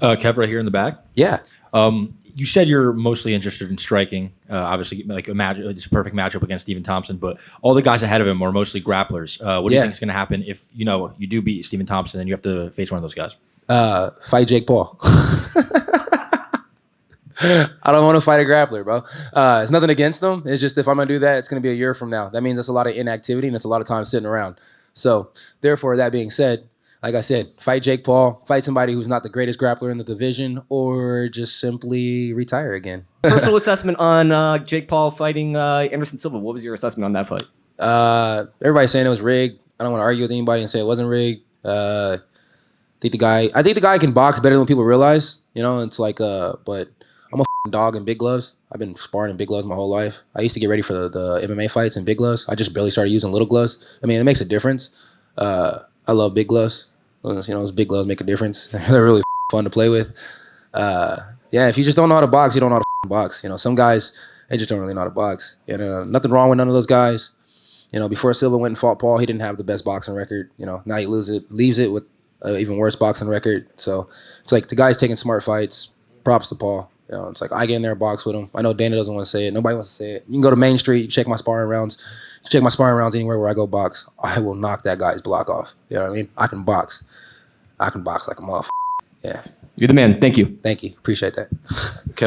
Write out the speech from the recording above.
Kev, right here in the back. Yeah. You said you're mostly interested in striking. Obviously, like imagine it's a perfect matchup against Stephen Thompson, but all the guys ahead of him are mostly grapplers. What do you think is going to happen if you do beat Stephen Thompson and you have to face one of those guys? Fight Jake Paul. I don't want to fight a grappler, bro. It's nothing against them. It's just if I'm going to do that, it's going to be a year from now. That means that's a lot of inactivity and it's a lot of time sitting around. So, therefore, that being said, like I said, fight Jake Paul, fight somebody who's not the greatest grappler in the division, or just simply retire again. Personal assessment on Jake Paul fighting Anderson Silva. What was your assessment on that fight? Everybody's saying it was rigged. I don't want to argue with anybody and say it wasn't rigged. I think the guy can box better than people realize. It's like, but I'm a dog in big gloves. I've been sparring in big gloves my whole life. I used to get ready for the MMA fights in big gloves. I just barely started using little gloves. I mean, it makes a difference. I love big gloves. Those big gloves make a difference. They're really fun to play with. If you just don't know how to box, you don't know how to box. Some guys, they just don't really know how to box. Nothing wrong with none of those guys. Before Silva went and fought Paul, he didn't have the best boxing record. Now he leaves it with an even worse boxing record. So it's like the guy's taking smart fights. Props to Paul. It's like I get in there and box with him. I know Dana doesn't want to say it. Nobody wants to say it. You can go to Main Street, check my sparring rounds. Check my sparring rounds anywhere where I go box. I will knock that guy's block off. You know what I mean? I can box. I can box like a motherfucker. Yeah. You're the man. Thank you. Thank you. Appreciate that. Okay.